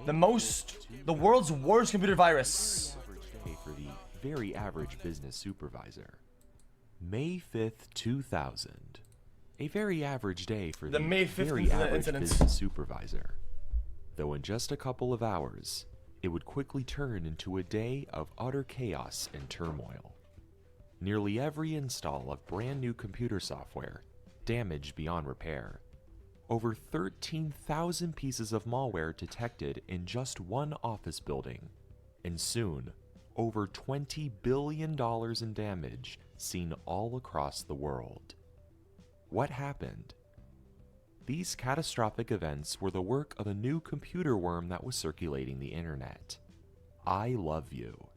The world's worst computer virus. For the very average business supervisor. May 5th, 2000. A very average day for the May 5th very average incident. business supervisor. Though in just a couple of hours, it would quickly turn into a day of utter chaos and turmoil. Nearly every install of brand new computer software damaged beyond repair. Over 13,000 pieces of malware detected in just one office building, and soon, over $20 billion in damage seen all across the world. What happened? These catastrophic events were the work of a new computer worm that was circulating the internet. I Love You.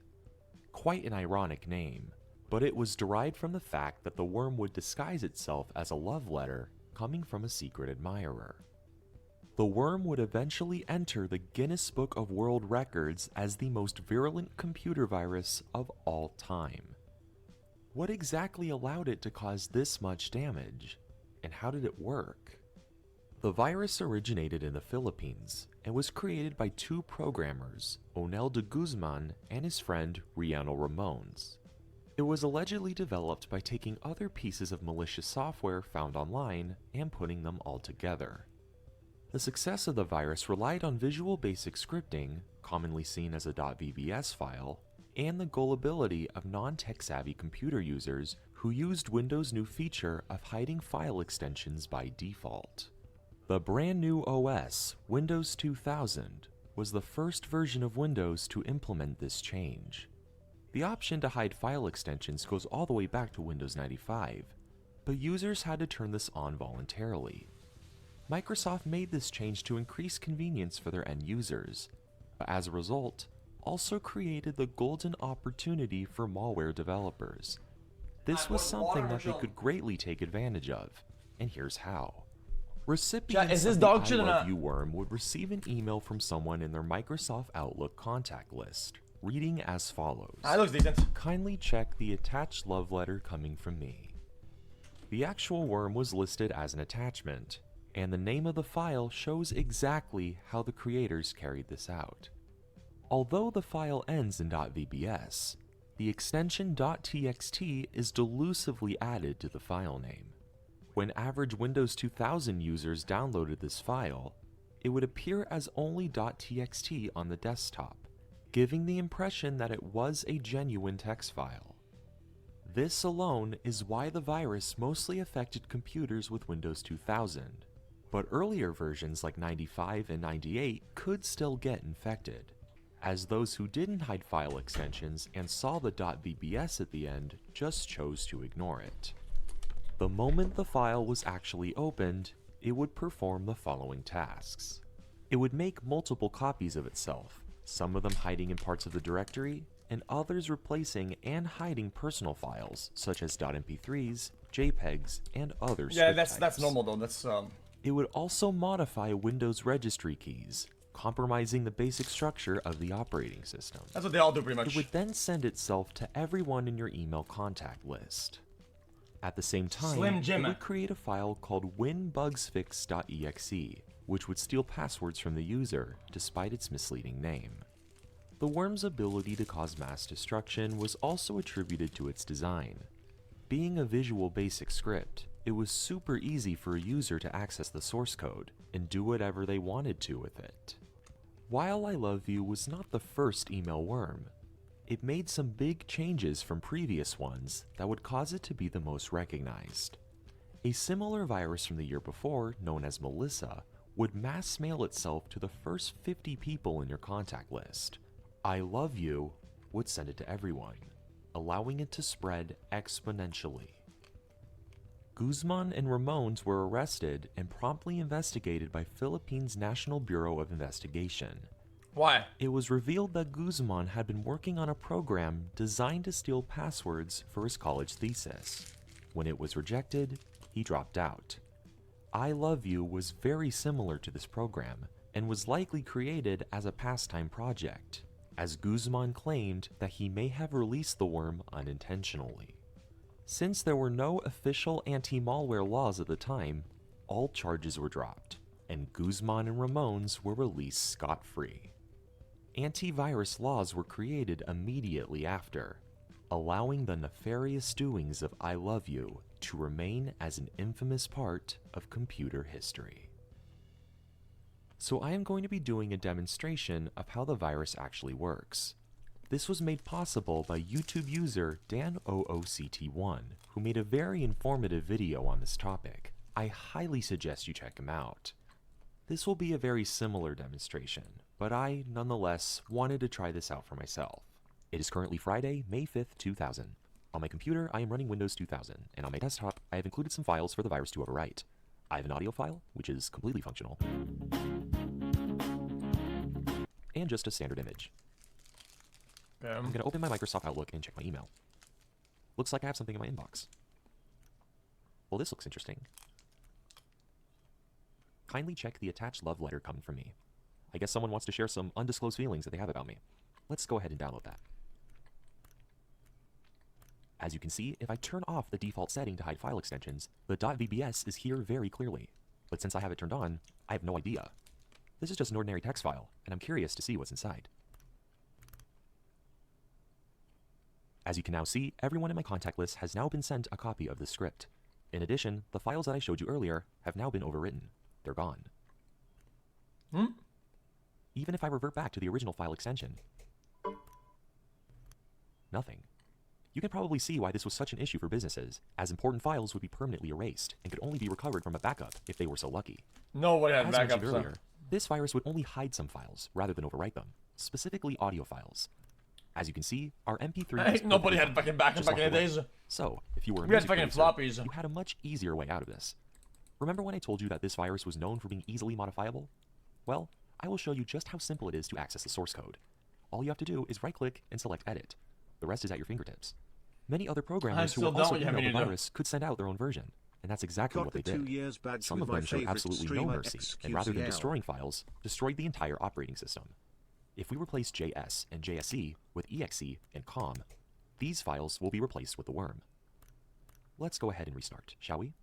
Quite an ironic name, but it was derived from the fact that the worm would disguise itself as a love letter coming from a secret admirer. The worm would eventually enter the Guinness Book of World Records as the most virulent computer virus of all time. What exactly allowed it to cause this much damage, and how did it work? The virus originated in the Philippines and was created by two programmers, Onel de Guzman and his friend Riano Ramones. It was allegedly developed by taking other pieces of malicious software found online and putting them all together. The success of the virus relied on Visual Basic scripting, commonly seen as a .vbs file, and the gullibility of non-tech-savvy computer users who used Windows' new feature of hiding file extensions by default. The brand new OS, Windows 2000, was the first version of Windows to implement this change. The option to hide file extensions goes all the way back to Windows 95, but users had to turn this on voluntarily. Microsoft made this change to increase convenience for their end users, but as a result, also created the golden opportunity for malware developers. This was something that they could greatly take advantage of, and here's how. Recipients of the I Love You worm would receive an email from someone in their Microsoft Outlook contact list, reading as follows. Looks decent. Kindly check the attached love letter coming from me. The actual worm was listed as an attachment, and the name of the file shows exactly how the creators carried this out. Although the file ends in .vbs, the extension .txt is delusively added to the file name. When average Windows 2000 users downloaded this file, it would appear as only .txt on the desktop, giving the impression that it was a genuine text file. This alone is why the virus mostly affected computers with Windows 2000, but earlier versions like 95 and 98 could still get infected, as those who didn't hide file extensions and saw the .vbs at the end just chose to ignore it. The moment the file was actually opened, it would perform the following tasks. It would make multiple copies of itself, some of them hiding in parts of the directory, and others replacing and hiding personal files such as .mp3s, JPEGs, and other script that's types. normal though. It would also modify Windows registry keys, compromising the basic structure of the operating system. That's what they all do pretty much. It would then send itself to everyone in your email contact list. At the same time, it would create a file called winbugsfix.exe, which would steal passwords from the user, despite its misleading name. The worm's ability to cause mass destruction was also attributed to its design. Being a Visual Basic script, it was super easy for a user to access the source code and do whatever they wanted to with it. While I Love You was not the first email worm, it made some big changes from previous ones that would cause it to be the most recognized. A similar virus from the year before, known as Melissa, would mass mail itself to the first 50 people in your contact list. I Love You would send it to everyone, allowing it to spread exponentially. Guzman and Ramones were arrested and promptly investigated by Philippines National Bureau of Investigation. Why? It was revealed that Guzman had been working on a program designed to steal passwords for his college thesis. When it was rejected, he dropped out. I Love You was very similar to this program and was likely created as a pastime project, as Guzman claimed that he may have released the worm unintentionally. Since there were no official anti-malware laws at the time, all charges were dropped, and Guzman and Ramones were released scot-free. Antivirus laws were created immediately after, allowing the nefarious doings of I Love You to remain as an infamous part of computer history. So I am going to be doing a demonstration of how the virus actually works. This was made possible by YouTube user DanOOCT1, who made a very informative video on this topic. I highly suggest you check him out. This will be a very similar demonstration, but I, nonetheless, wanted to try this out for myself. It is currently Friday, May 5th, 2000. On my computer, I am running Windows 2000, and on my desktop, I have included some files for the virus to overwrite. I have an audio file, which is completely functional, and just a standard image. I'm going to open my Microsoft Outlook and check my email. Looks like I have something in my inbox. Well, this looks interesting. Kindly check the attached love letter coming from me. I guess someone wants to share some undisclosed feelings that they have about me. Let's go ahead and download that. As you can see, if I turn off the default setting to hide file extensions, the .vbs is here very clearly. But since I have it turned on, I have no idea. This is just an ordinary text file, and I'm curious to see what's inside. As you can now see, everyone in my contact list has now been sent a copy of this script. In addition, the files that I showed you earlier have now been overwritten. They're gone. Even if I revert back to the original file extension, nothing. You can probably see why this was such an issue for businesses, as important files would be permanently erased and could only be recovered from a backup if they were so lucky. No one had As mentioned backups. earlier, this virus would only hide some files rather than overwrite them, specifically audio files. As you can see, our MP3 is Nobody had fucking backup just back in the locked away. days. So, if you were a We had music fucking producer, floppies. you had a much easier way out of this. Remember when I told you that this virus was known for being easily modifiable? Well, I will show you just how simple it is to access the source code. All you have to do is right-click and select Edit. The rest is at your fingertips. Many other programmers who still will also don't have email the any to do. virus could send out their own version, and that's exactly Got what they the 2 did. years badge Some with of my them showed favorite absolutely no streamer, mercy, and rather than xQcL. destroying files, destroyed the entire operating system. If we replace JS and JSE with exe and COM, these files will be replaced with the worm. Let's go ahead and restart, shall we?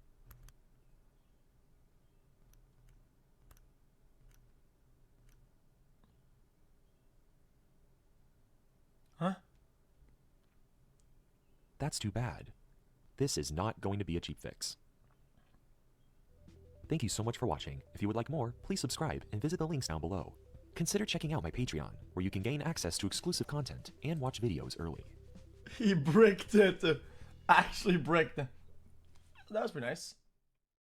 Huh? That's too bad. This is not going to be a cheap fix. Thank you so much for watching. If you would like more, please subscribe and visit the links down below. Consider checking out my Patreon, where you can gain access to exclusive content and watch videos early. He bricked it. Actually bricked. That was pretty nice.